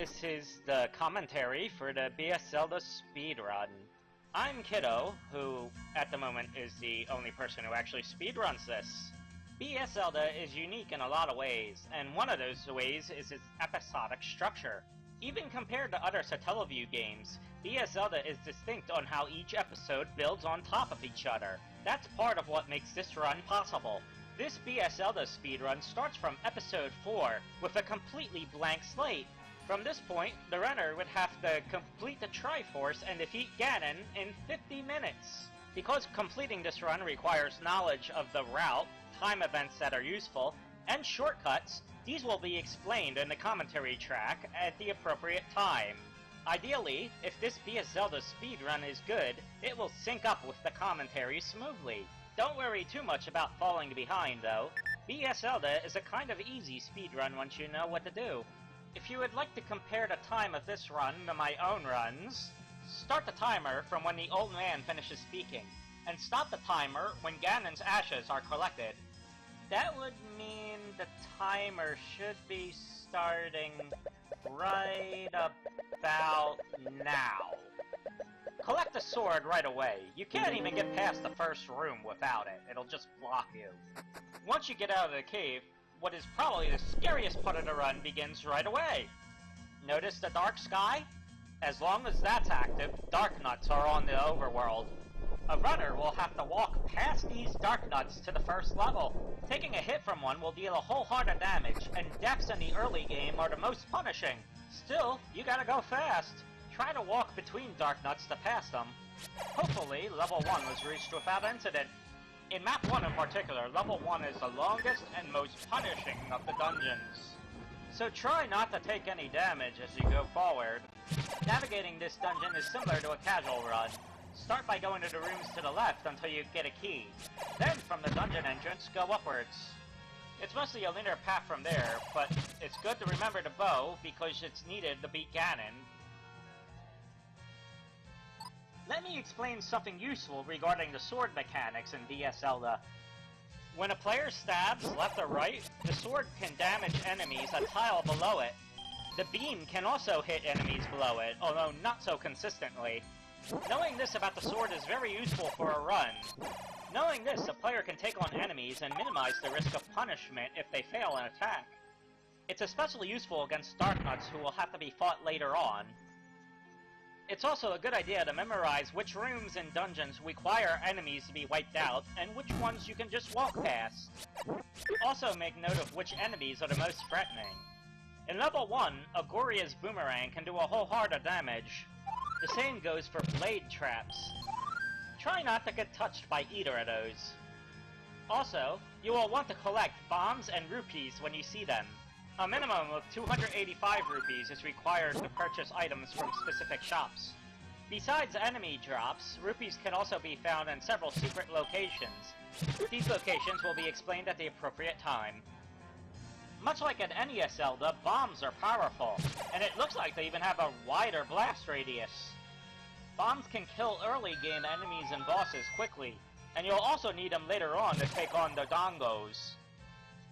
This is the commentary for the BS Zelda Speedrun. I'm Kiddo, who at the moment is the only person who actually speedruns this. BS Zelda is unique in a lot of ways, and one of those ways is its episodic structure. Even compared to other Satellaview games, BS Zelda is distinct on how each episode builds on top of each other. That's part of what makes this run possible. This BS Zelda speedrun starts from episode 4, with a completely blank slate. From this point, the runner would have to complete the Triforce and defeat Ganon in 50 minutes. Because completing this run requires knowledge of the route, time events that are useful, and shortcuts, these will be explained in the commentary track at the appropriate time. Ideally, if this BS Zelda speedrun is good, it will sync up with the commentary smoothly. Don't worry too much about falling behind, though. BS Zelda is a kind of easy speedrun once you know what to do. If you would like to compare the time of this run to my own runs, start the timer from when the old man finishes speaking, and stop the timer when Ganon's ashes are collected. That would mean the timer should be starting right about now. Collect the sword right away. You can't even get past the first room without it. It'll just block you. Once you get out of the cave, what is probably the scariest part of the run begins right away. Notice the dark sky? As long as that's active, dark nuts are on the overworld. A runner will have to walk past these dark nuts to the first level. Taking a hit from one will deal a whole heart of damage, and deaths in the early game are the most punishing. Still, you gotta go fast. Try to walk between dark nuts to pass them. Hopefully, level 1 was reached without incident. In Map 1 in particular, level 1 is the longest and most punishing of the dungeons. So try not to take any damage as you go forward. Navigating this dungeon is similar to a casual run. Start by going to the rooms to the left until you get a key. Then, from the dungeon entrance, go upwards. It's mostly a linear path from there, but it's good to remember the bow because it's needed to beat Ganon. Let me explain something useful regarding the sword mechanics in BS Zelda. When a player stabs left or right, the sword can damage enemies a tile below it. The beam can also hit enemies below it, although not so consistently. Knowing this about the sword is very useful for a run. Knowing this, a player can take on enemies and minimize the risk of punishment if they fail an attack. It's especially useful against dark nuts who will have to be fought later on. It's also a good idea to memorize which rooms and dungeons require enemies to be wiped out, and which ones you can just walk past. Also make note of which enemies are the most threatening. In level 1, Agoria's boomerang can do a whole heart of damage. The same goes for blade traps. Try not to get touched by either of those. Also, you will want to collect bombs and rupees when you see them. A minimum of 285 rupees is required to purchase items from specific shops. Besides enemy drops, rupees can also be found in several secret locations. These locations will be explained at the appropriate time. Much like in NES Zelda, bombs are powerful, and it looks like they even have a wider blast radius. Bombs can kill early game enemies and bosses quickly, and you'll also need them later on to take on the dongos.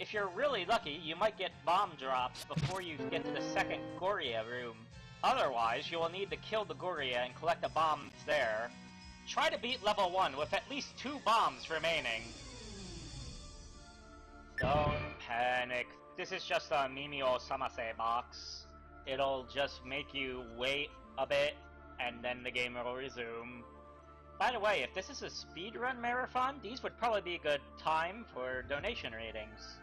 If you're really lucky, you might get bomb drops before you get to the second Goria room. Otherwise, you will need to kill the Goria and collect the bombs there. Try to beat level 1 with at least 2 bombs remaining. Don't panic. This is just a Mimio Samase box. It'll just make you wait a bit, and then the game will resume. By the way, if this is a speedrun marathon, these would probably be a good time for donation ratings.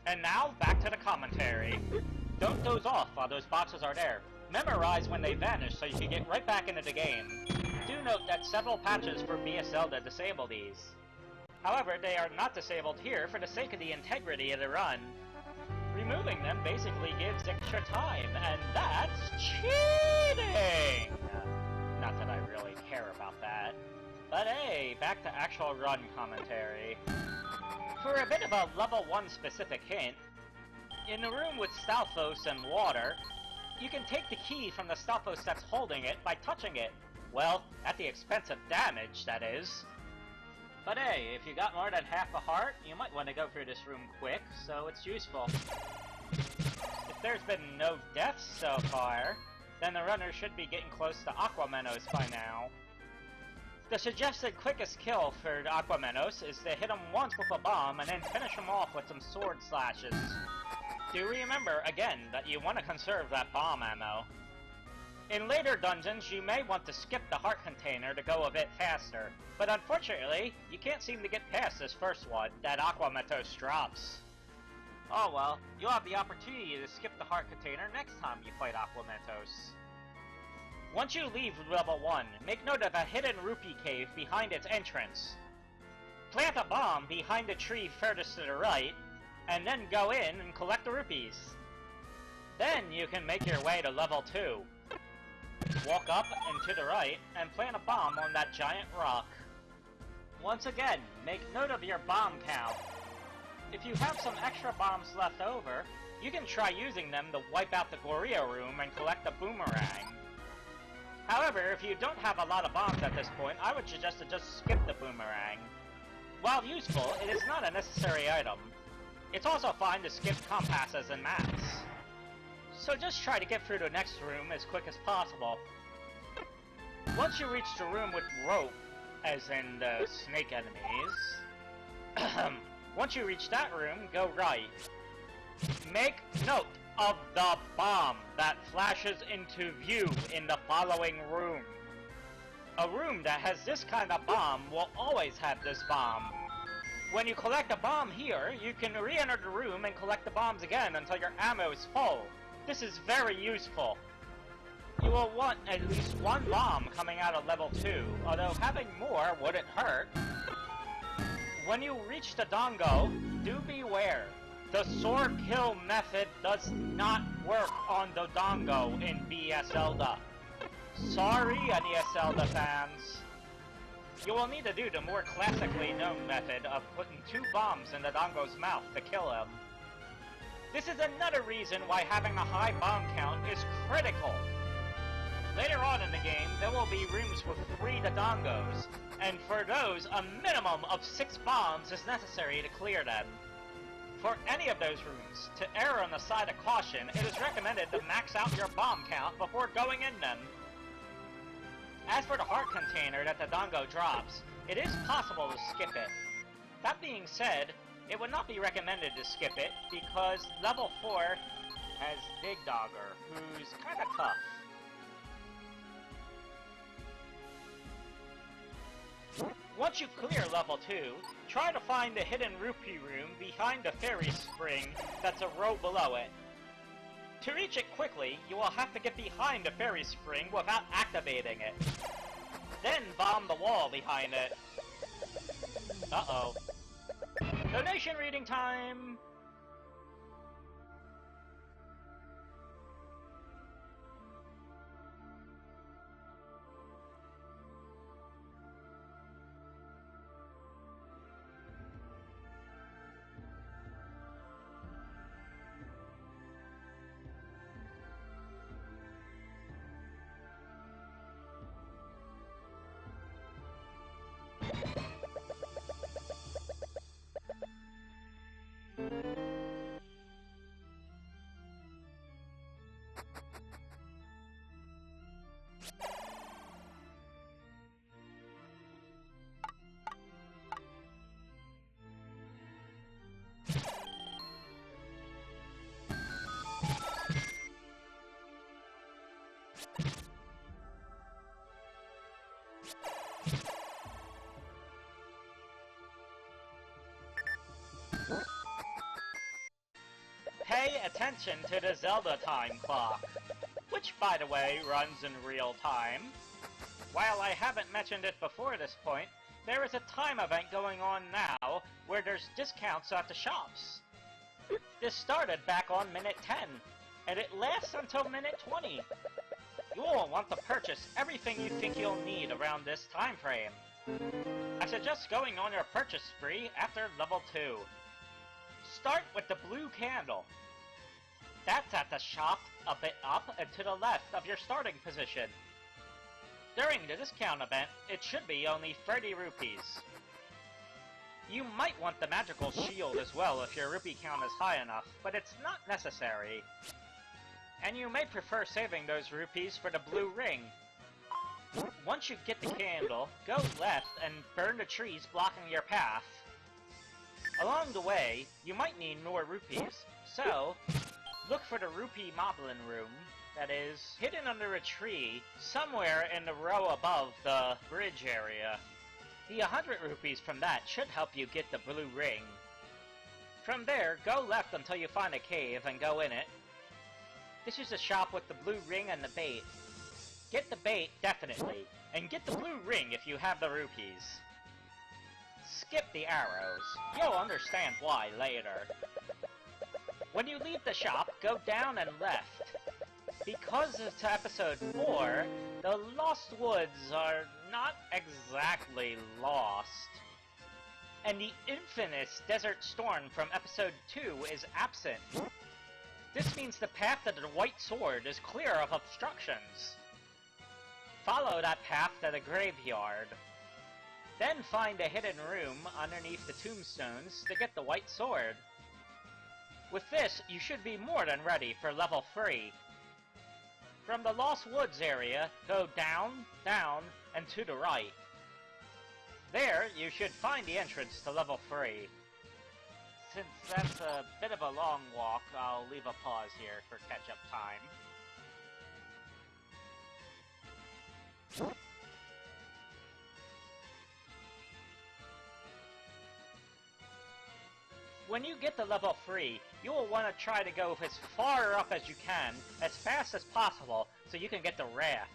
And now, back to the commentary. Don't doze off while those boxes are there. Memorize when they vanish so you can get right back into the game. Do note that several patches for BS Zelda disable these. However, they are not disabled here for the sake of the integrity of the run. Removing them basically gives extra time, and that's cheating! Not that I really care about that. But hey, back to actual run commentary. For a bit of a level 1 specific hint, in the room with Stalfos and water, you can take the key from the Stalfos that's holding it by touching it. Well, at the expense of damage, that is. But hey, if you got more than half a heart, you might want to go through this room quick, so it's useful. If there's been no deaths so far, then the runner should be getting close to Aquamenos by now. The suggested quickest kill for the Aquamenos is to hit him once with a bomb and then finish him off with some sword slashes. Do remember, again, that you want to conserve that bomb ammo. In later dungeons, you may want to skip the heart container to go a bit faster, but unfortunately, you can't seem to get past this first one that Aquamenos drops. Oh well, you'll have the opportunity to skip the heart container next time you fight Aquamenos. Once you leave level 1, make note of a hidden rupee cave behind its entrance. Plant a bomb behind the tree furthest to the right, and then go in and collect the rupees. Then you can make your way to level 2. Walk up and to the right, and plant a bomb on that giant rock. Once again, make note of your bomb count. If you have some extra bombs left over, you can try using them to wipe out the Gorilla room and collect a boomerang. However, if you don't have a lot of bombs at this point, I would suggest to just skip the boomerang. While useful, it is not a necessary item. It's also fine to skip compasses and maps. So just try to get through the next room as quick as possible. Once you reach the room with rope, as in the snake enemies, once you reach that room, go right. Make note of the bomb that flashes into view in the following room. A room that has this kind of bomb will always have this bomb. When you collect a bomb here, you can re-enter the room and collect the bombs again until your ammo is full. This is very useful. You will want at least one bomb coming out of level 2, although having more wouldn't hurt. When you reach the Dongo, do beware. The sword kill method does not work on the Dongo in BS Zelda. Sorry, NES Zelda fans. You will need to do the more classically known method of putting 2 bombs in the Dongo's mouth to kill him. This is another reason why having a high bomb count is critical. Later on in the game, there will be rooms with 3 Dodongos, and for those, a minimum of 6 bombs is necessary to clear them. For any of those rooms, to err on the side of caution, it is recommended to max out your bomb count before going in them. As for the heart container that the Dongo drops, it is possible to skip it. That being said, it would not be recommended to skip it because level 4 has Big Dogger, who's kinda tough. Once you clear level 2, try to find the hidden rupee room behind the fairy spring that's a row below it. To reach it quickly, you will have to get behind the fairy spring without activating it. Then bomb the wall behind it. Uh-oh. Donation reading time! attention to the Zelda time clock, which, by the way, runs in real time. While I haven't mentioned it before this point, there is a time event going on now where there's discounts at the shops. This started back on minute 10, and it lasts until minute 20. You will want to purchase everything you think you'll need around this time frame. I suggest going on your purchase spree after level 2. Start with the blue candle. That's at the shop a bit up and to the left of your starting position. During the discount event, it should be only 30 rupees. You might want the magical shield as well if your rupee count is high enough, but it's not necessary. And you may prefer saving those rupees for the blue ring. Once you get the candle, go left and burn the trees blocking your path. Along the way, you might need more rupees, so look for the rupee moblin room that is hidden under a tree somewhere in the row above the bridge area. The 100 rupees from that should help you get the blue ring. From there, go left until you find a cave and go in it. This is the shop with the blue ring and the bait. Get the bait, definitely, and get the blue ring if you have the rupees. Skip the arrows. You'll understand why later. When you leave the shop, go down and left. Because it's episode 4, the Lost Woods are not exactly lost. And the infamous Desert Storm from episode 2 is absent. This means the path to the White Sword is clear of obstructions. Follow that path to the graveyard. Then find a hidden room underneath the tombstones to get the White Sword. With this, you should be more than ready for level 3. From the Lost Woods area, go down, down, and to the right. There, you should find the entrance to level 3. Since that's a bit of a long walk, I'll leave a pause here for catch-up time. When you get to level 3, you will want to try to go as far up as you can, as fast as possible, so you can get the raft.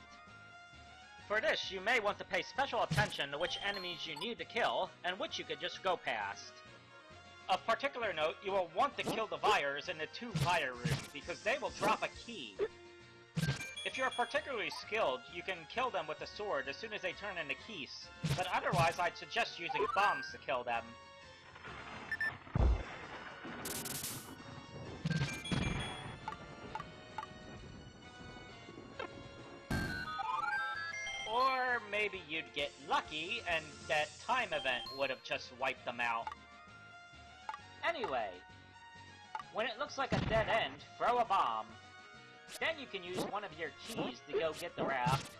For this, you may want to pay special attention to which enemies you need to kill, and which you could just go past. Of particular note, you will want to kill the Vyres in the 2 Vyre rooms, because they will drop a key. If you're particularly skilled, you can kill them with a sword as soon as they turn into keys, but otherwise I'd suggest using bombs to kill them. Or maybe you'd get lucky and that time event would have just wiped them out. Anyway, when it looks like a dead end, throw a bomb. Then you can use one of your keys to go get the raft.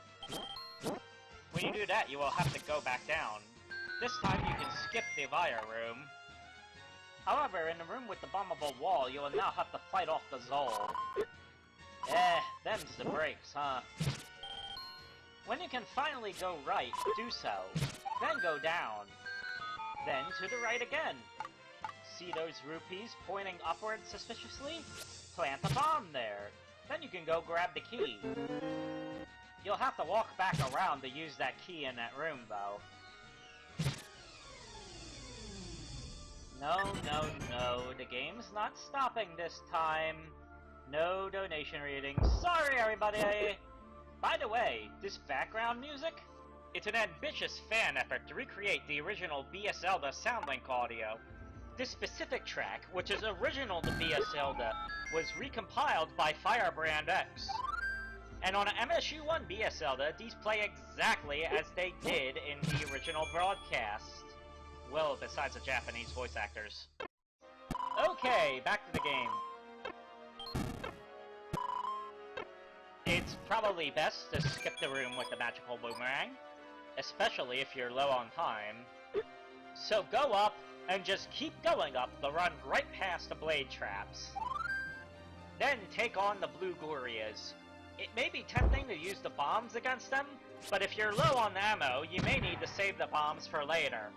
When you do that, you will have to go back down. This time you can skip the Vyre room. However, in the room with the bombable wall, you will now have to fight off the Zol. Them's the breaks, huh? When you can finally go right, do so. Then go down. Then to the right again. See those rupees pointing upward suspiciously? Plant a bomb there. Then you can go grab the key. You'll have to walk back around to use that key in that room, though. No, the game's not stopping this time. No donation readings. Sorry, everybody! By the way, this background music? It's an ambitious fan effort to recreate the original BS Zelda soundlink audio. This specific track, which is original to BS Zelda, was recompiled by Firebrand X. And on MSU1 BS Zelda, these play exactly as they did in the original broadcast. Well, besides the Japanese voice actors. Okay, back to the game. It's probably best to skip the room with the magical boomerang, especially if you're low on time. So go up, and just keep going up to run right past the blade traps. Then take on the blue Gorias. It may be tempting to use the bombs against them, but if you're low on ammo, you may need to save the bombs for later.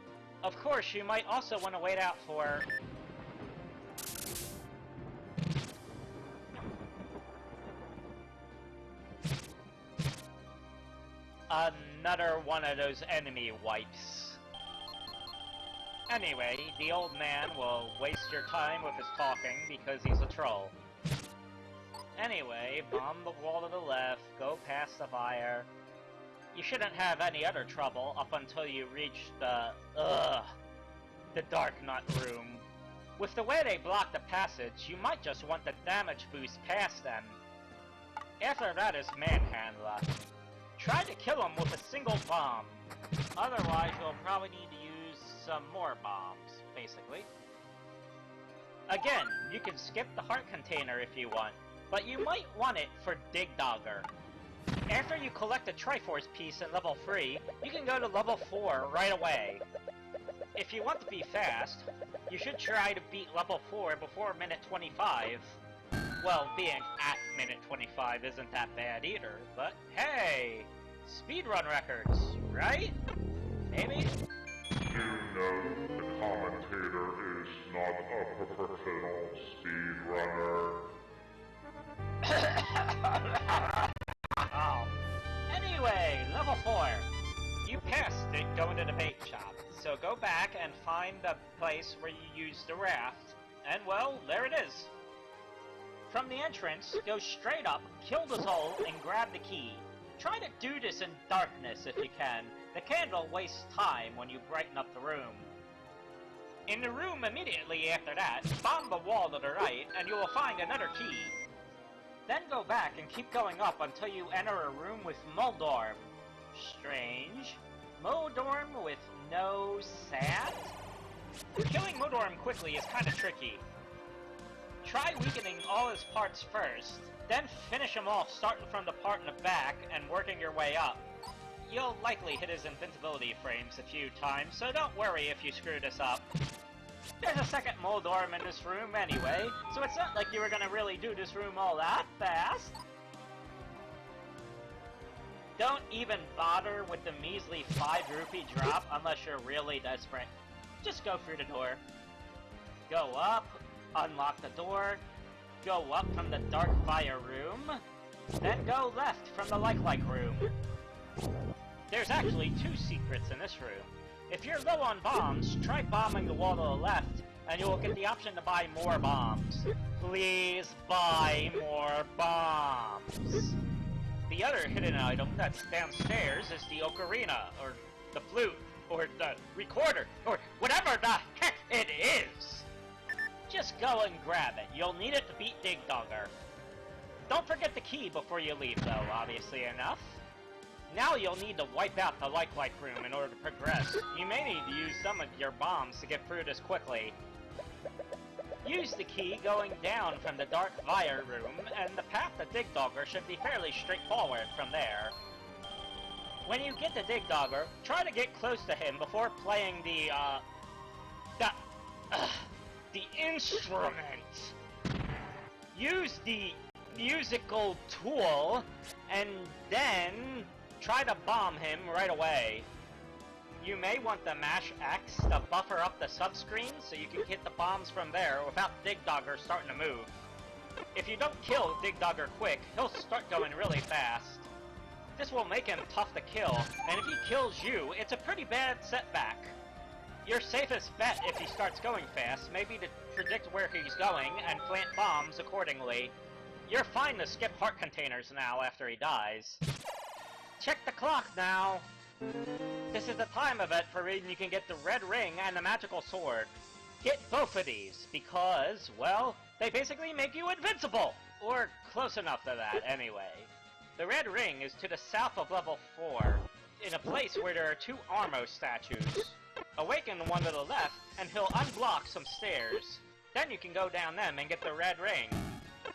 Of course, you might also want to wait out for... another one of those enemy wipes. Anyway, the old man will waste your time with his talking because he's a troll. Anyway, bomb the wall to the left, go past the fire. You shouldn't have any other trouble up until you reach the Dark Nut room. With the way they block the passage, you might just want the damage boost past them. After that is Manhandler. Try to kill him with a single bomb. Otherwise, you'll probably need to use some more bombs, basically. Again, you can skip the heart container if you want, but you might want it for Dig Dogger. After you collect a Triforce piece in level 3, you can go to level 4 right away. If you want to be fast, you should try to beat level 4 before minute 25. Well, being at minute 25 isn't that bad either, but hey! Speedrun records, right? Maybe? You know the commentator is not a professional speedrunner. Oh. Anyway, level 4. You passed it going to the bait shop, so go back and find the place where you used the raft, and well, there it is. From the entrance, go straight up, kill the Zol, and grab the key. Try to do this in darkness if you can. The candle wastes time when you brighten up the room. In the room immediately after that, bomb the wall to the right, and you will find another key. Then go back and keep going up until you enter a room with Moldorm. Strange. Moldorm with no sand? Killing Moldorm quickly is kinda tricky. Try weakening all his parts first, then finish him off starting from the part in the back and working your way up. You'll likely hit his invincibility frames a few times, so don't worry if you screw this up. There's a second Moldorm in this room anyway, so it's not like you were gonna really do this room all that fast. Don't even bother with the measly 5 rupee drop unless you're really desperate. Just go through the door. Go up, unlock the door, go up from the dark fire room, then go left from the like room. There's actually 2 secrets in this room. If you're low on bombs, try bombing the wall to the left, and you will get the option to buy more bombs. Please buy more bombs! The other hidden item that's downstairs is the ocarina, or the flute, or the recorder, or whatever the heck it is! Just go and grab it. You'll need it to beat Dig Dogger. Don't forget the key before you leave, though, obviously enough. Now you'll need to wipe out the like room in order to progress. You may need to use some of your bombs to get through this quickly. Use the key going down from the dark fire room, and the path to Dig Dogger should be fairly straightforward from there. When you get to Dig Dogger, try to get close to him before playing the instrument. Use the musical tool, and then try to bomb him right away. You may want to mash X to buffer up the subscreen so you can hit the bombs from there without Dig Dogger starting to move. If you don't kill Dig Dogger quick, he'll start going really fast. This will make him tough to kill, and if he kills you, it's a pretty bad setback. Your safest bet if he starts going fast may be to predict where he's going and plant bombs accordingly. You're fine to skip heart containers now after he dies. Check the clock now! This is the time of it for when you can get the red ring and the magical sword. Get both of these, because, well, they basically make you invincible! Or close enough to that, anyway. The red ring is to the south of level 4, in a place where there are 2 Armo statues. Awaken one to the left, and he'll unblock some stairs. Then you can go down them and get the red ring.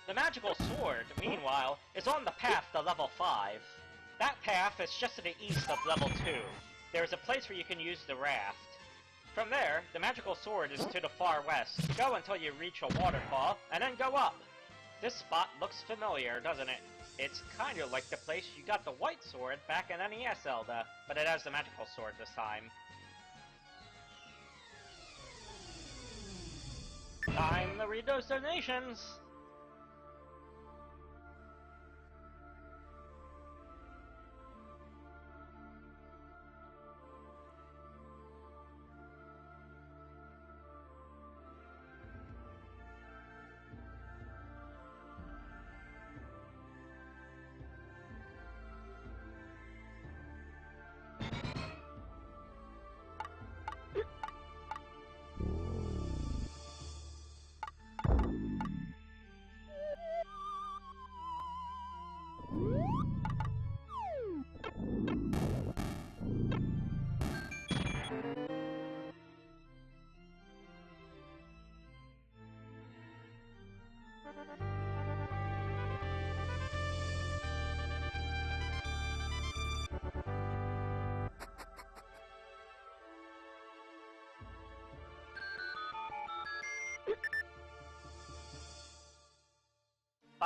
The magical sword, meanwhile, is on the path to level 5. That path is just to the east of level 2. There is a place where you can use the raft. From there, the magical sword is to the far west. Go until you reach a waterfall, and then go up. This spot looks familiar, doesn't it? It's kinda like the place you got the white sword back in NES Zelda, but it has the magical sword this time. Time to read those donations!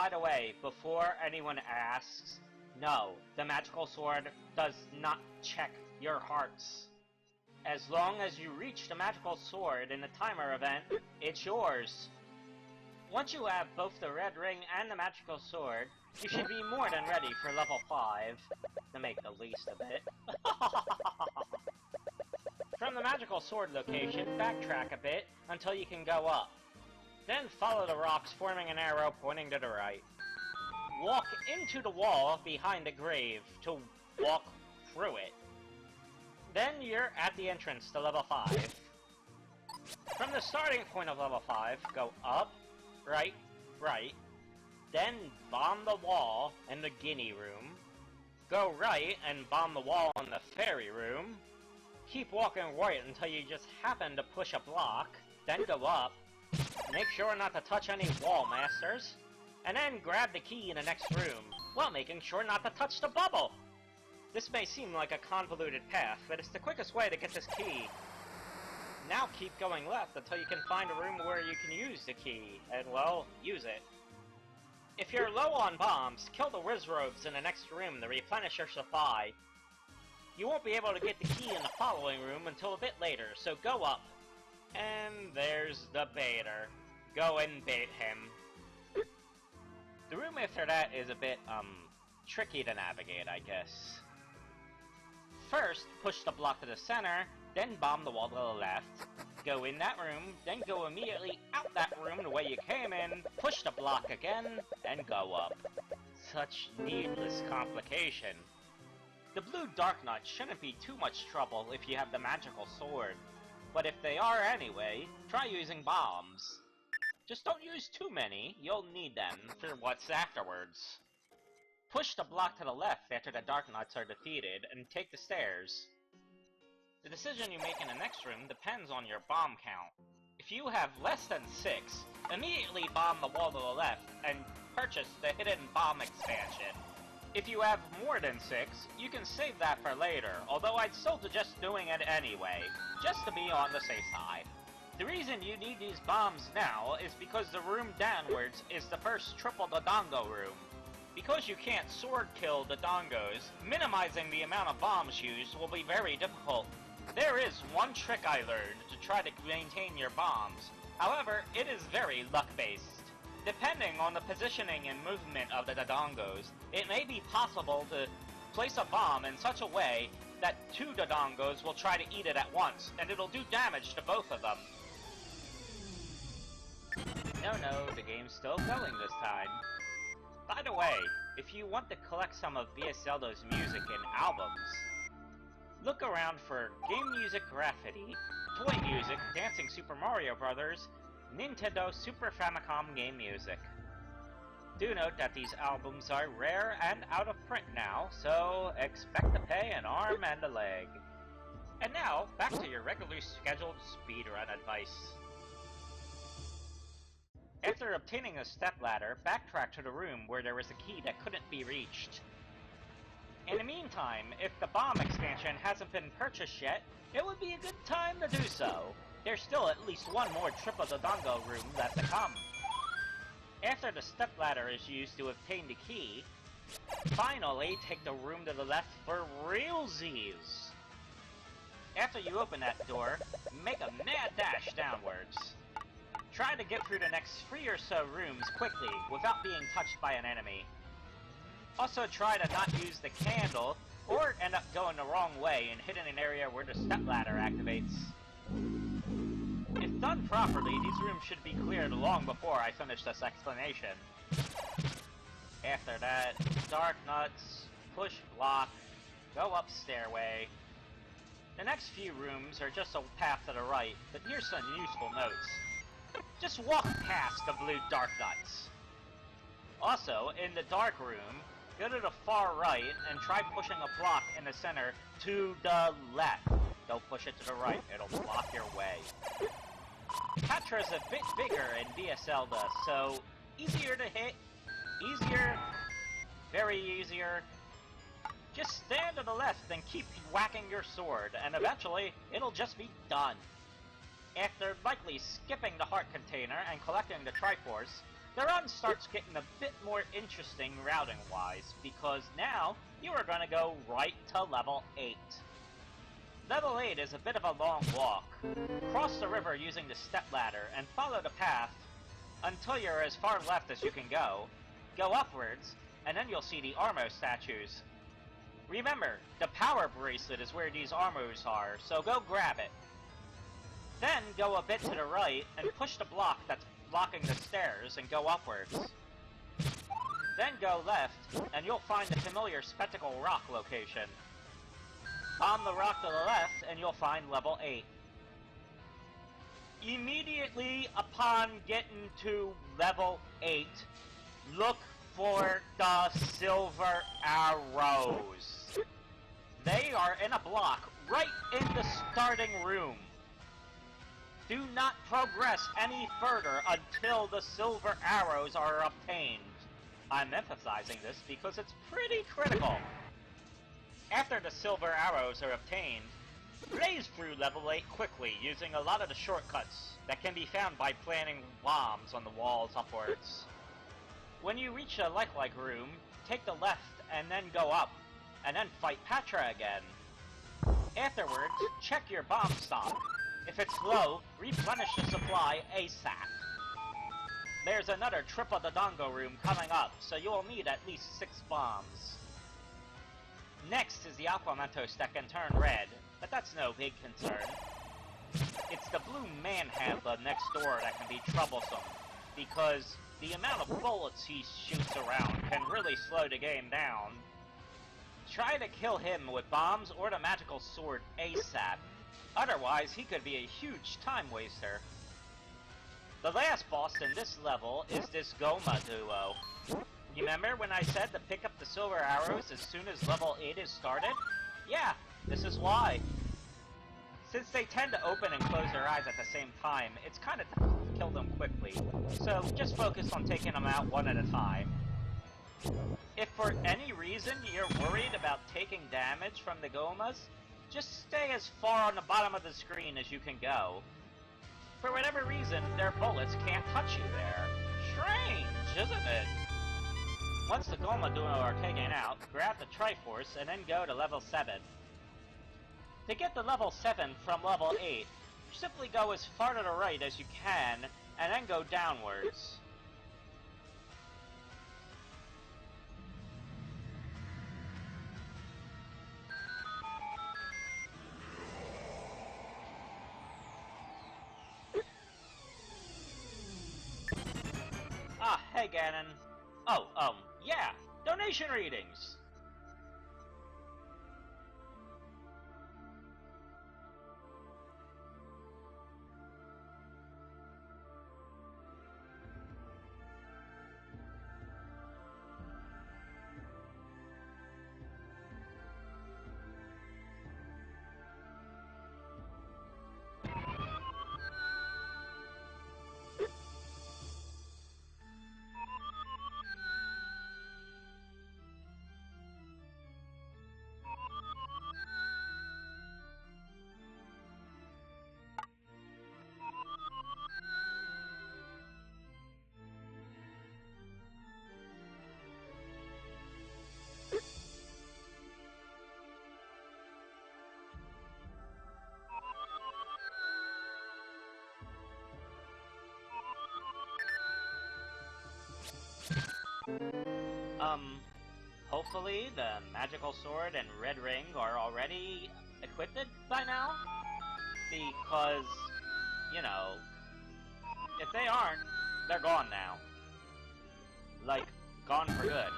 by the way, before anyone asks, no, the magical sword does not check your hearts. As long as you reach the magical sword in the timer event, it's yours. Once you have both the red ring and the magical sword, you should be more than ready for level 5, to make the least of it. From the magical sword location, backtrack a bit until you can go up. Then follow the rocks forming an arrow pointing to the right. Walk into the wall behind the grave to walk through it. Then you're at the entrance to level 5. From the starting point of level 5, go up, right, then bomb the wall in the guinea room, go right and bomb the wall in the fairy room, keep walking right until you just happen to push a block, then go up, make sure not to touch any wall masters, and then grab the key in the next room, while making sure not to touch the bubble! This may seem like a convoluted path, but it's the quickest way to get this key. Now keep going left until you can find a room where you can use the key, and well, use it. If you're low on bombs, kill the Wizrobes in the next room to replenish your supply. You won't be able to get the key in the following room until a bit later, so go up. And there's the baiter. Go and bait him. The room after that is a bit, tricky to navigate, I guess. First, push the block to the center, then bomb the wall to the left, go in that room, then go immediately out that room the way you came in, push the block again, and go up. Such needless complication. The blue Dark Nuts shouldn't be too much trouble if you have the magical sword, but if they are anyway, try using bombs. Just don't use too many, you'll need them for what's afterwards. Push the block to the left after the Dark Nuts are defeated, and take the stairs. The decision you make in the next room depends on your bomb count. If you have less than 6, immediately bomb the wall to the left, and purchase the hidden bomb expansion. If you have more than 6, you can save that for later, although I'd still suggest doing it anyway, just to be on the safe side. The reason you need these bombs now is because the room downwards is the first triple Dodongo room. Because you can't sword kill the Dongos, minimizing the amount of bombs used will be very difficult. There is one trick I learned to try to maintain your bombs. However, it is very luck-based. Depending on the positioning and movement of the Dodongos, it may be possible to place a bomb in such a way that 2 Dodongos will try to eat it at once, and it'll do damage to both of them. No, the game's still going this time. By the way, if you want to collect some of BS Zelda's music and albums, look around for Game Music Graffiti, Toy Music, Dancing Super Mario Bros., Nintendo Super Famicom Game Music. Do note that these albums are rare and out of print now, so expect to pay an arm and a leg. And now, back to your regularly scheduled speedrun advice. After obtaining a stepladder, backtrack to the room where there was a key that couldn't be reached. In the meantime, if the bomb expansion hasn't been purchased yet, it would be a good time to do so. There's still at least one more Triple Dodongo room left to come. After the stepladder is used to obtain the key, finally take the room to the left for realsies. After you open that door, make a mad dash downwards. Try to get through the next 3 or so rooms quickly, without being touched by an enemy. Also try to not use the candle, or end up going the wrong way and hitting an area where the stepladder activates. If done properly, these rooms should be cleared long before I finish this explanation. After that, Dark Nuts, push block, go up stairway. The next few rooms are just a path to the right, but here's some useful notes. Just walk past the blue Dark Nuts. Also, in the dark room, go to the far right and try pushing a block in the center to the left. Don't push it to the right, it'll block your way. Patra's a bit bigger in BS Zelda, so easier to hit, easier, very easier. Just stand to the left and keep whacking your sword, and eventually, it'll just be done. After likely skipping the heart container and collecting the Triforce, the run starts getting a bit more interesting routing-wise, because now you are going to go right to level 8. Level 8 is a bit of a long walk. Cross the river using the stepladder and follow the path until you're as far left as you can go upwards, and then you'll see the Armo statues. Remember, the power bracelet is where these Armos are, so go grab it. Then go a bit to the right and push the block that's blocking the stairs and go upwards. Then go left, and you'll find the familiar Spectacle Rock location. On the rock to the left, and you'll find level 8. Immediately upon getting to level 8, look for the silver arrows. They are in a block right in the starting room. Do not progress any further until the silver arrows are obtained. I'm emphasizing this because it's pretty critical. After the silver arrows are obtained, blaze through level 8 quickly using a lot of the shortcuts that can be found by planting bombs on the walls upwards. When you reach a like room, take the left and then go up, and then fight Patra again. Afterwards, check your bomb stock. If it's low, replenish the supply ASAP. There's another Triple Dodongo room coming up, so you will need at least 6 bombs. Next is the Aquamentos that can turn red, but that's no big concern. It's the blue manhandler next door that can be troublesome, because the amount of bullets he shoots around can really slow the game down. Try to kill him with bombs or the magical sword ASAP, otherwise he could be a huge time waster. The last boss in this level is this Goma duo. You remember when I said to pick up the silver arrows as soon as level 8 is started? Yeah, this is why. Since they tend to open and close their eyes at the same time, it's kind of tough to kill them quickly, so just focus on taking them out one at a time. If for any reason you're worried about taking damage from the Gomas, just stay as far on the bottom of the screen as you can go. For whatever reason, their bullets can't touch you there. Strange, isn't it? Once the Goma duo are taken out, grab the Triforce and then go to level 7. To get to level 7 from level 8, simply go as far to the right as you can, and then go downwards. Ah, hey Ganon. Oh, yeah, donation readings! Hopefully the magical sword and red ring are already equipped by now, because, you know, if they aren't, they're gone now. Like, gone for good.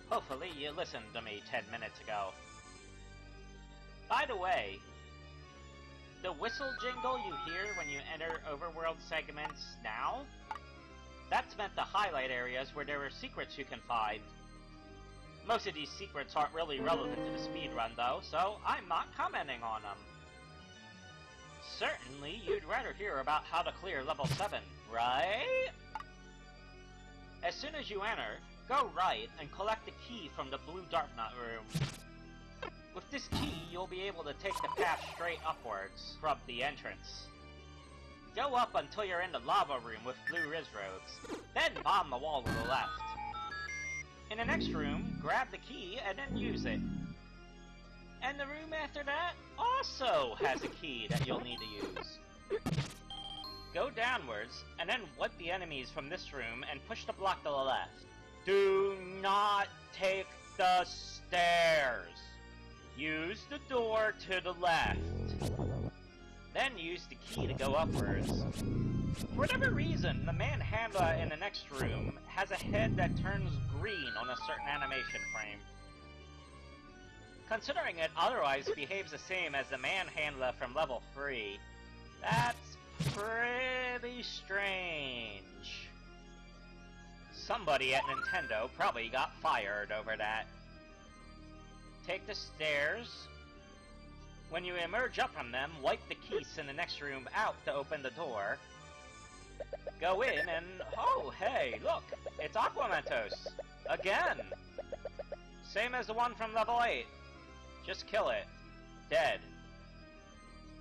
Hopefully you listened to me 10 minutes ago. By the way, the whistle jingle you hear when you enter overworld segments now, that's meant to highlight areas where there are secrets you can find. Most of these secrets aren't really relevant to the speedrun though, so I'm not commenting on them. Certainly, you'd rather hear about how to clear level 7, right? As soon as you enter, go right and collect the key from the blue Darknut room. With this key, you'll be able to take the path straight upwards from the entrance. Go up until you're in the lava room with blue Riz robes. Then bomb the wall to the left. In the next room, grab the key and then use it. And the room after that also has a key that you'll need to use. Go downwards, and then wipe the enemies from this room and push the block to the left. Do not take the stairs. Use the door to the left. Then use the key to go upwards. For whatever reason, the manhandler in the next room has a head that turns green on a certain animation frame. Considering it otherwise behaves the same as the manhandler from level 3, that's pretty strange. Somebody at Nintendo probably got fired over that. Take the stairs. When you emerge up from them, wipe the keys in the next room out to open the door. Go in and... oh, hey, look! It's Aquamentos! Again! Same as the one from level 8. Just kill it. Dead.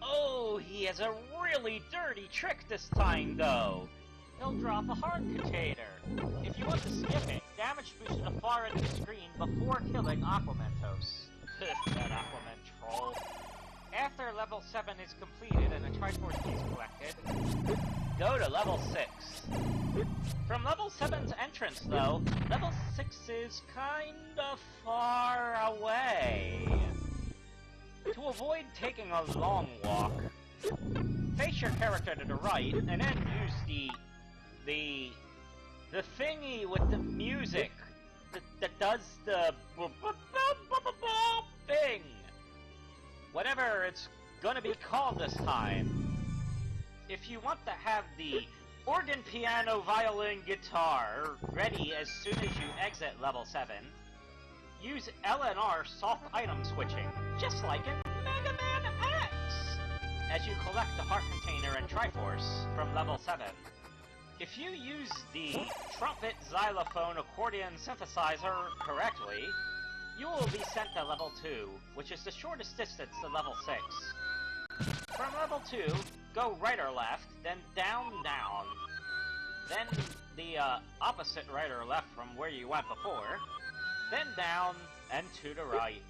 Oh, he has a really dirty trick this time, though! He'll drop a heart container. If you want to skip it, damage boost to the far end of the screen before killing Aquamentos. That Aquaman troll. After level 7 is completed and a Triforce key is collected, go to level 6. From level 7's entrance, though, level 6 is kinda far away. To avoid taking a long walk, face your character to the right, and then use the thingy with the music that does the thing. Whatever it's gonna be called this time. If you want to have the organ, piano, violin, guitar ready as soon as you exit level 7, use L and R soft item switching, just like in Mega Man X, as you collect the heart container and Triforce from level 7. If you use the trumpet, xylophone, accordion synthesizer correctly, you will be sent to level 2, which is the shortest distance to level 6. From level 2, go right or left, then down, down. Then the opposite right or left from where you went before. Then down and to the right.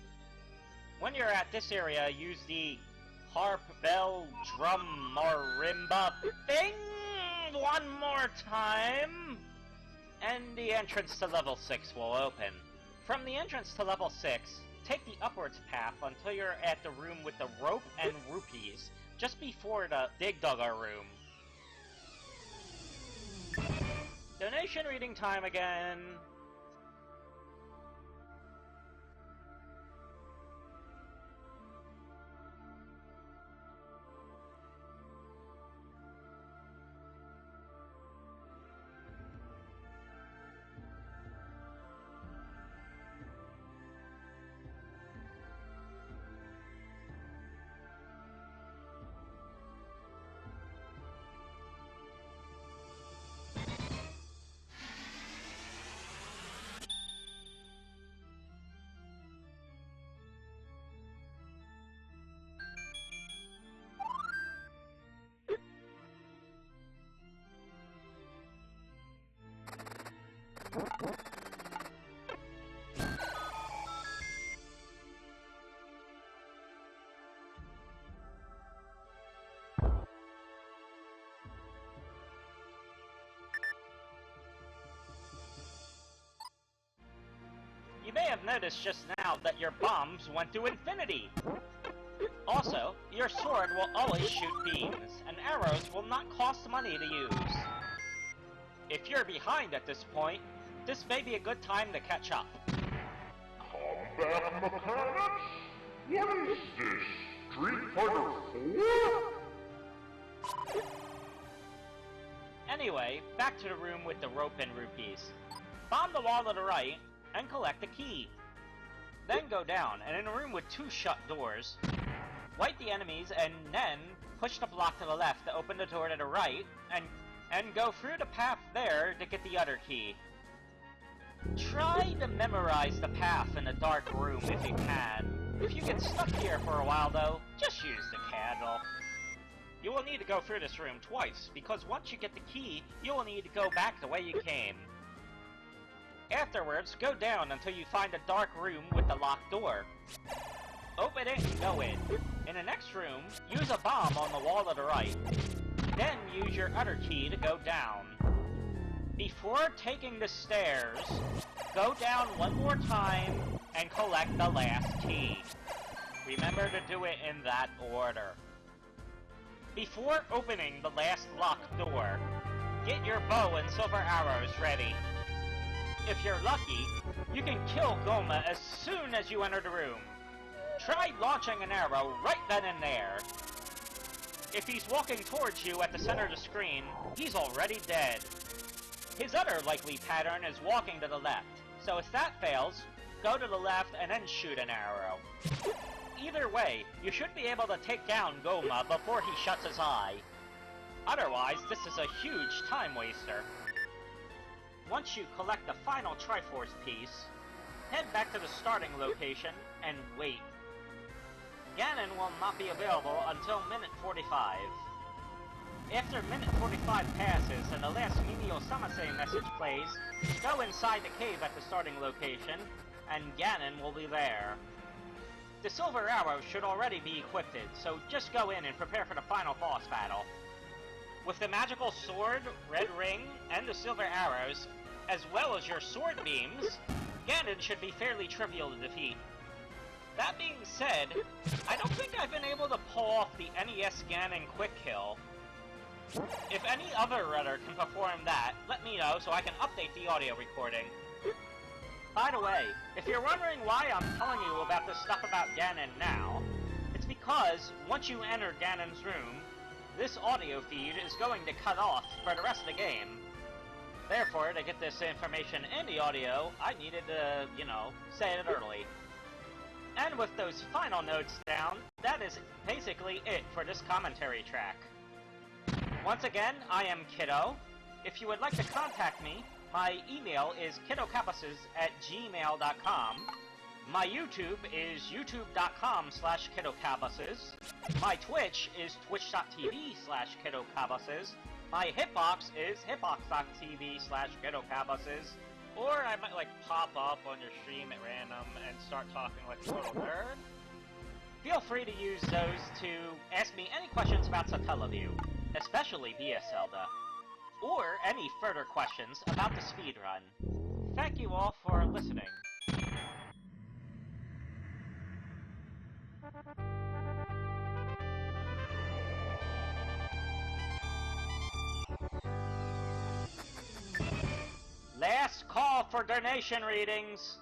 When you're at this area, use the harp, bell, drum, marimba thing one more time, and the entrance to level 6 will open. From the entrance to level 6, take the upwards path until you're at the room with the rope and rupees, just before the Dig Dugger room. Donation reading time again. You may have noticed just now that your bombs went to infinity. Also, your sword will always shoot beams, and arrows will not cost money to use. If you're behind at this point, this may be a good time to catch up. Combat mechanics? What is this? Street Fighter 4? Anyway, back to the room with the rope and rupees. Bomb the wall to the right, and collect the key. Then go down, and in a room with 2 shut doors, wipe the enemies, and then push the block to the left to open the door to the right, and go through the path there to get the other key. Try to memorize the path in the dark room if you can. If you get stuck here for a while though, just use the candle. you will need to go through this room twice, because once you get the key, you will need to go back the way you came. Afterwards, go down until you find a dark room with a locked door. Open it and go in. In the next room, use a bomb on the wall to the right. Then use your other key to go down. Before taking the stairs, go down one more time and collect the last key. Remember to do it in that order. Before opening the last locked door, get your bow and silver arrows ready. If you're lucky, you can kill Goma as soon as you enter the room. Try launching an arrow right then and there. If he's walking towards you at the center of the screen, he's already dead. His other likely pattern is walking to the left, so if that fails, go to the left and then shoot an arrow. Either way, you should be able to take down Goma before he shuts his eye. Otherwise, this is a huge time waster. Once you collect the final Triforce piece, head back to the starting location and wait. Ganon will not be available until minute 45. After minute 45 passes and the last menial Samasei message plays, go inside the cave at the starting location, and Ganon will be there. The silver arrow should already be equipped, so just go in and prepare for the final boss battle. With the magical sword, red ring, and the silver arrows, as well as your sword beams, Ganon should be fairly trivial to defeat. That being said, I don't think I've been able to pull off the NES Ganon quick kill. If any other runner can perform that, let me know so I can update the audio recording. By the way, if you're wondering why I'm telling you about this stuff about Ganon now, it's because once you enter Ganon's room, this audio feed is going to cut off for the rest of the game. Therefore, to get this information in the audio, I needed to, say it early. And with those final notes down, that is basically it for this commentary track. Once again, I am Kiddo. If you would like to contact me, my email is kiddocabasses@gmail.com. My YouTube is youtube.com/kiddocabasses. My Twitch is twitch.tv/kiddocabasses. My hitbox is hitbox.tv/kiddocabasses. Or I might, pop up on your stream at random and start talking like a total nerd. Feel free to use those to ask me any questions about Satellaview, especially BS Zelda, or any further questions about the speedrun. Thank you all for listening. Last call for donation readings!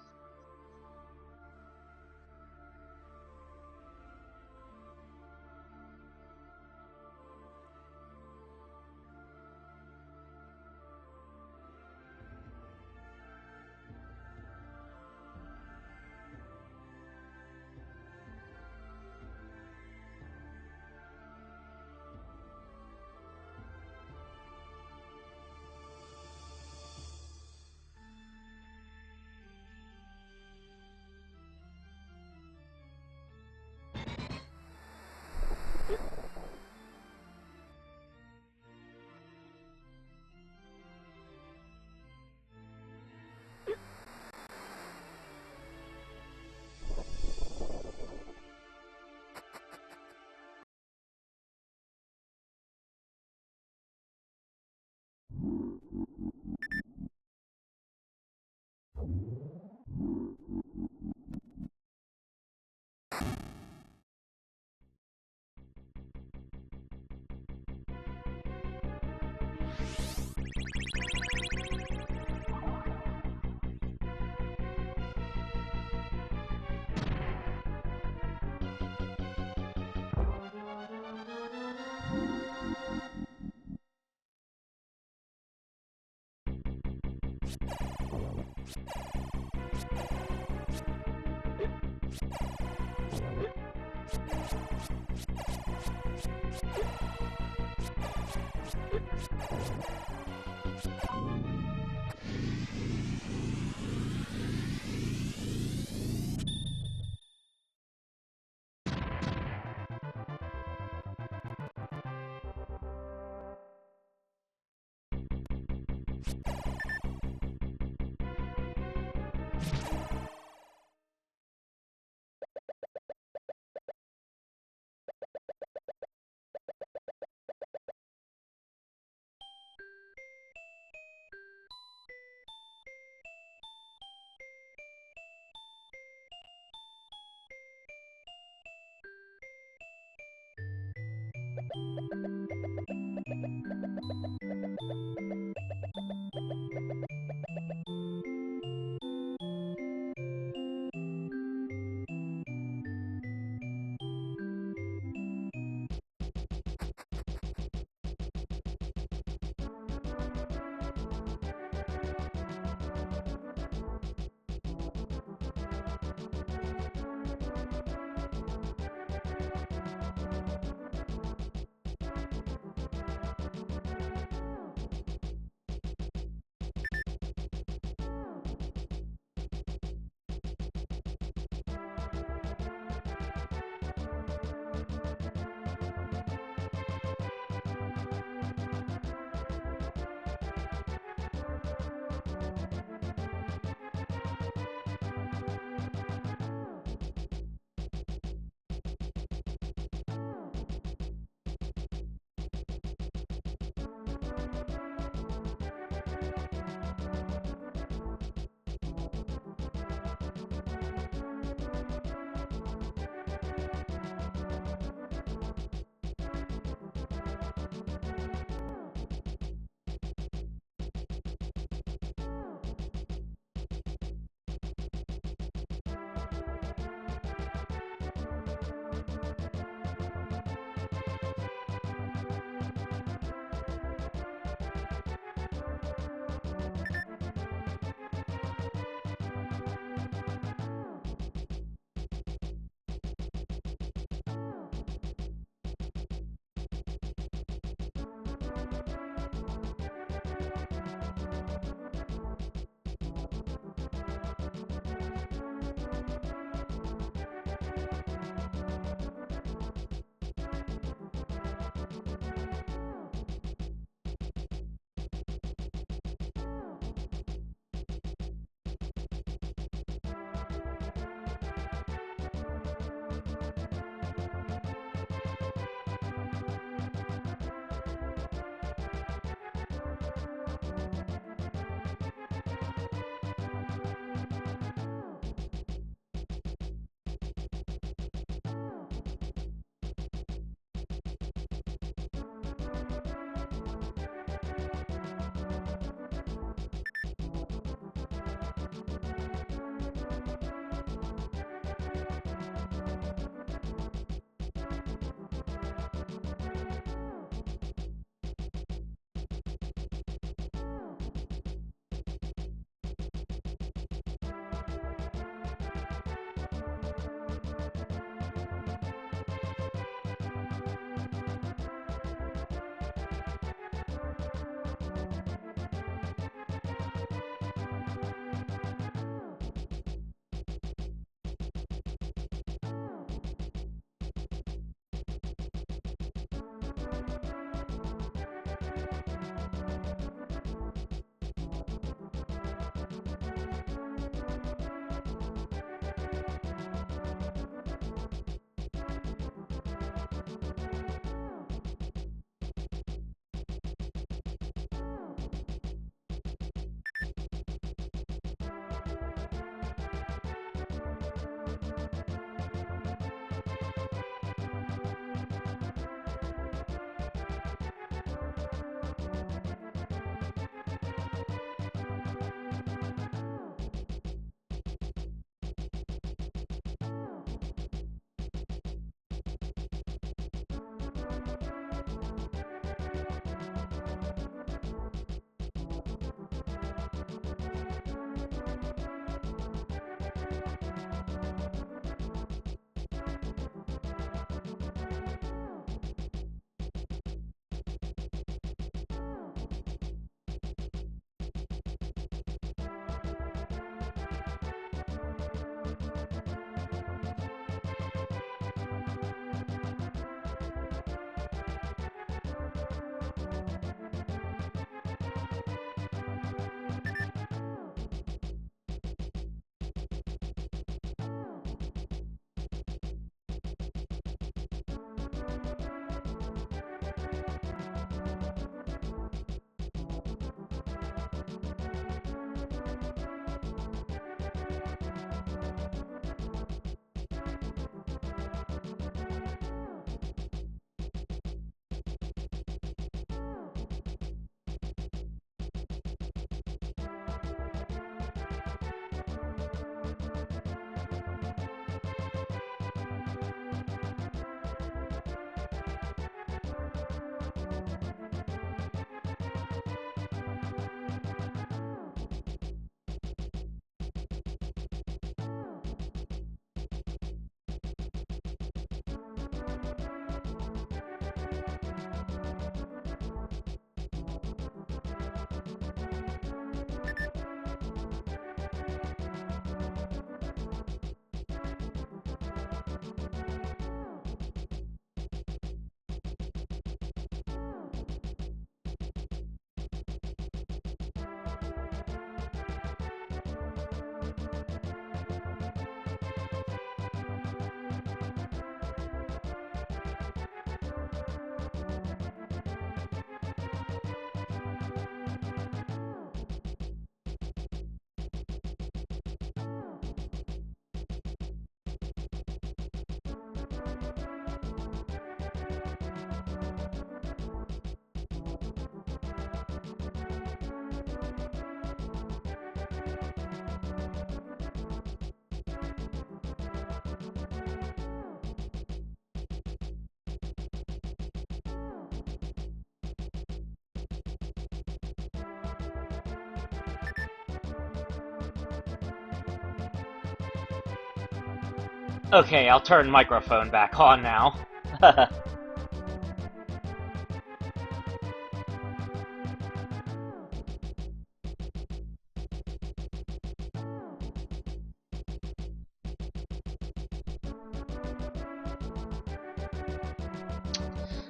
Okay, I'll turn microphone back on now.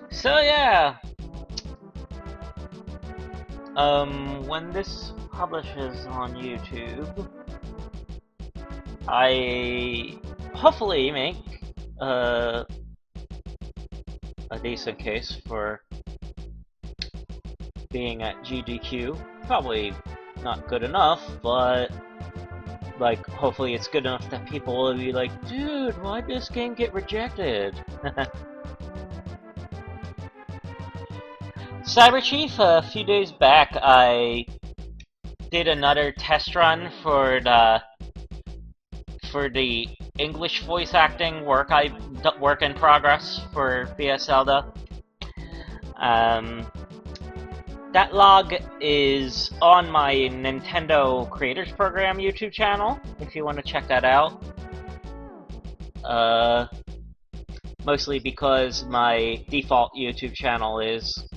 So yeah, when this publishes on YouTube, I hopefully make a decent case for being at GDQ. Probably not good enough, but like hopefully it's good enough that people will be like, dude, why'd this game get rejected? Cyber Chief, a few days back, I did another test run for the English voice acting work in progress for BS Zelda. That log is on my Nintendo Creators Program YouTube channel, if you want to check that out. Mostly because my default YouTube channel is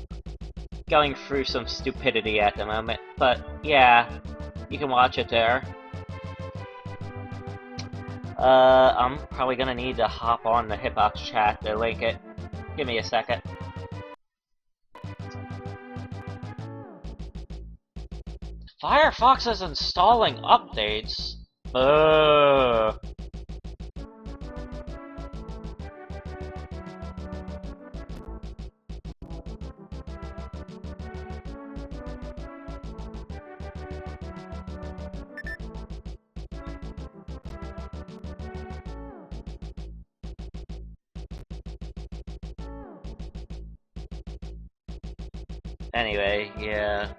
going through some stupidity at the moment, but yeah, you can watch it there. I'm probably gonna need to hop on the Hitbox chat to link it. Give me a second. Firefox is installing updates? Anyway, yeah.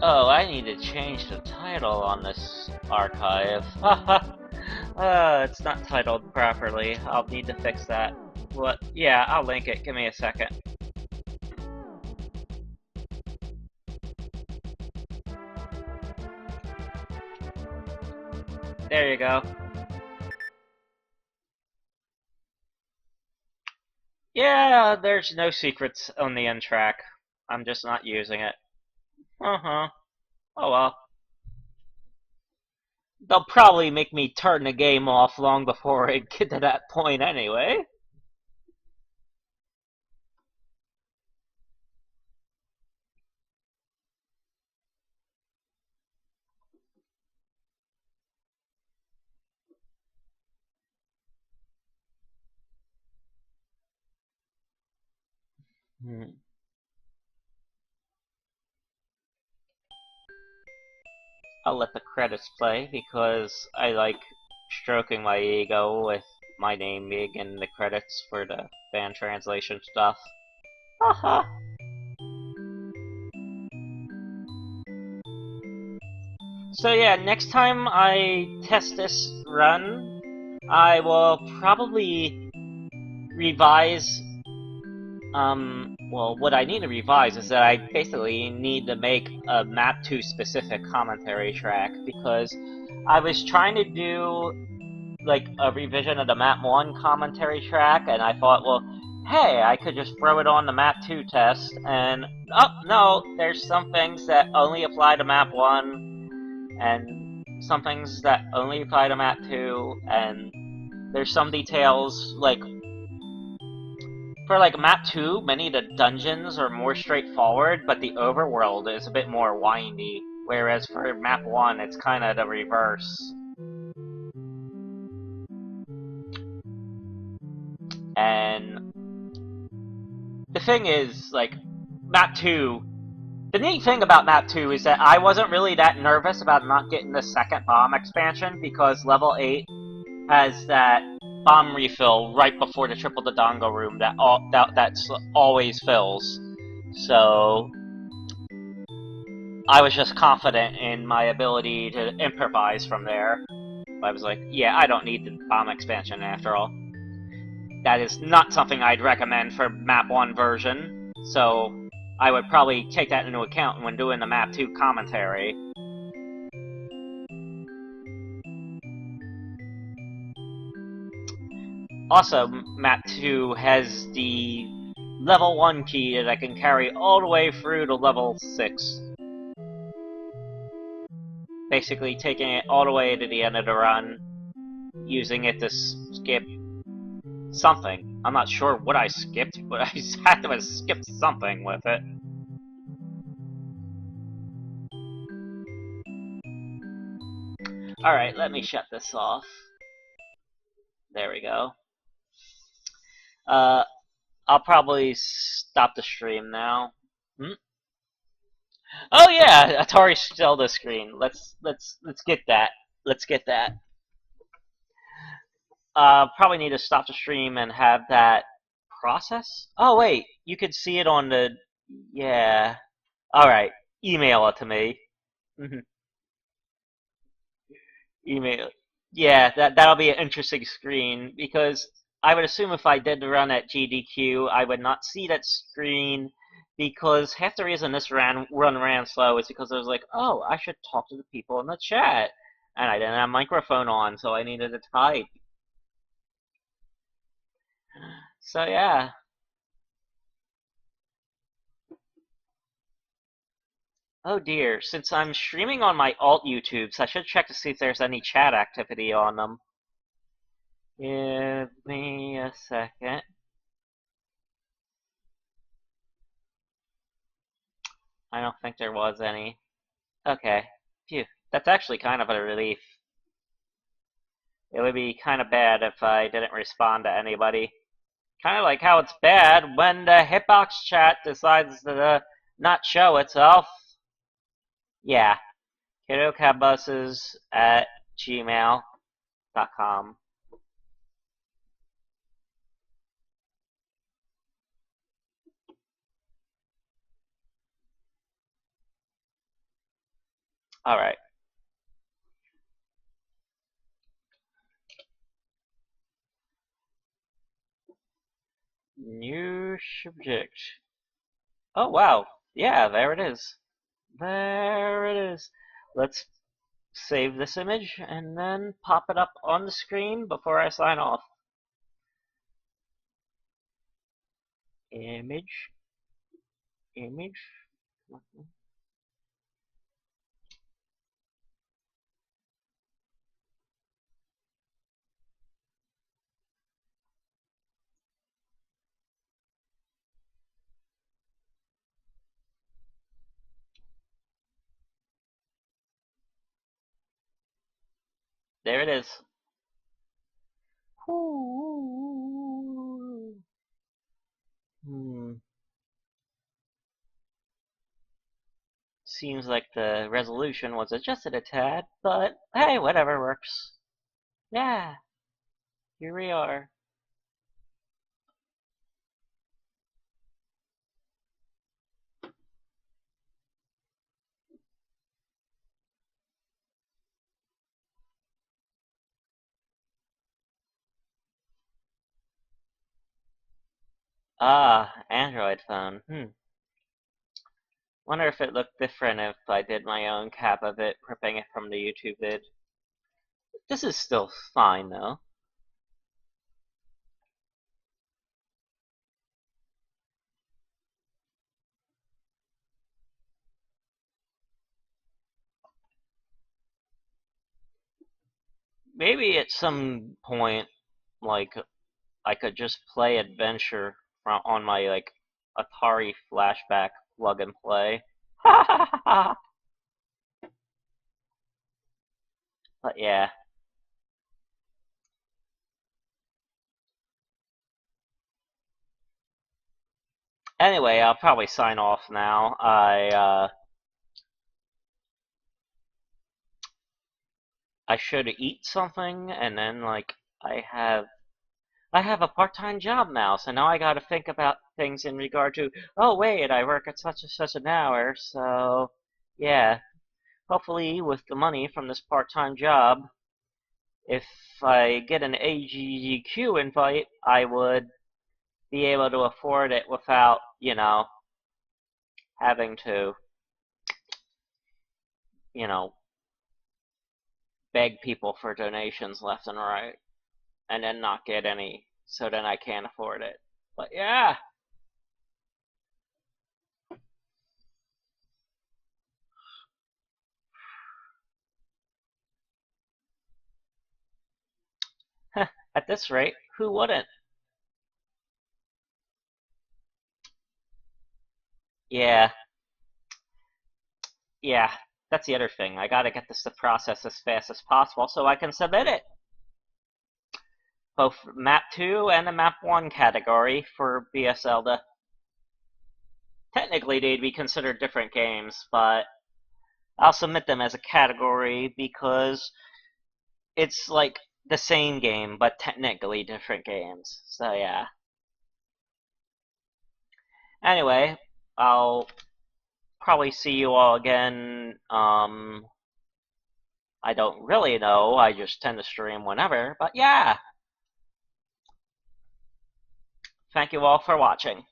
Oh, I need to change the title on this archive. It's not titled properly. I'll need to fix that. What? Yeah, I'll link it. Give me a second. There you go. Yeah, there's no secrets on the end track. I'm just not using it. Uh-huh. Oh well. They'll probably make me turn the game off long before I get to that point anyway. I'll let the credits play because I like stroking my ego with my name being in the credits for the fan translation stuff. Haha. So yeah, next time I test this run, I will probably revise. Well, what I need to revise is that I basically need to make a Map 2 specific commentary track because I was trying to do like a revision of the Map 1 commentary track, and I thought, well, hey, I could just throw it on the Map 2 test, and oh no, there's some things that only apply to Map 1, and some things that only apply to Map 2, and there's some details, like, for like Map 2, many of the dungeons are more straightforward, but the overworld is a bit more windy, whereas for Map 1, it's kind of the reverse. And the thing is, like, Map 2, the neat thing about Map 2 is that I wasn't really that nervous about not getting the second bomb expansion because level 8 has that bomb refill right before the triple the dongo room that's always fills. So I was just confident in my ability to improvise from there. I was like, yeah, I don't need the bomb expansion after all. That is not something I'd recommend for Map 1 version, so I would probably take that into account when doing the Map 2 commentary. Also, Map 2 has the level 1 key that I can carry all the way through to level 6. Basically taking it all the way to the end of the run, using it to skip something. I'm not sure what I skipped, but I had to skip something with it. Alright, let me shut this off. There we go. I'll probably stop the stream now. Oh yeah, Atari Zelda screen. Let's get that. Let's get that. Probably need to stop the stream and have that process. Oh wait, you could see it on the. Yeah. All right. Email it to me. Email. Yeah, that'll be an interesting screen because I would assume if I did the run at AGDQ, I would not see that screen because half the reason this run ran slow is because I was like, oh, I should talk to the people in the chat, and I didn't have a microphone on, so I needed to type. So yeah. Oh dear, since I'm streaming on my alt YouTubes, I should check to see if there's any chat activity on them. Give me a second. I don't think there was any. Okay. Phew. That's actually kind of a relief. It would be kind of bad if I didn't respond to anybody. Kind of like how it's bad when the hitbox chat decides to not show itself. Yeah. KiddoCabbuses@gmail.com. Alright. New subject. Oh wow. Yeah, there it is. There it is. Let's save this image and then pop it up on the screen before I sign off. Image. Image. There it is. Seems like the resolution was adjusted a tad, but hey, whatever works. Yeah, here we are. Ah, Android phone. Wonder if it looked different if I did my own cap of it, ripping it from the YouTube vid. This is still fine, though. Maybe at some point, like, I could just play Adventure on my, like, Atari Flashback plug and play. But yeah. Anyway, I'll probably sign off now. I should eat something, and then, like, I have I have a part-time job now, so now I gotta think about things in regard to, oh wait, I work at such and such an hour, so yeah. Hopefully, with the money from this part-time job, if I get an AGDQ invite, I would be able to afford it without, having to, you know, beg people for donations left and right, and then not get any, so then I can't afford it. But yeah. At this rate, who wouldn't? Yeah, yeah, that's the other thing. I gotta get this to process as fast as possible so I can submit it. Both Map 2 and the Map 1 category for BS Zelda. Technically, they'd be considered different games, but I'll submit them as a category because it's like the same game, but technically different games. So yeah. Anyway, I'll probably see you all again. I don't really know. I just tend to stream whenever. But yeah. Thank you all for watching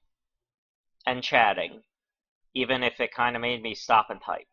and chatting, even if it kind of made me stop and type.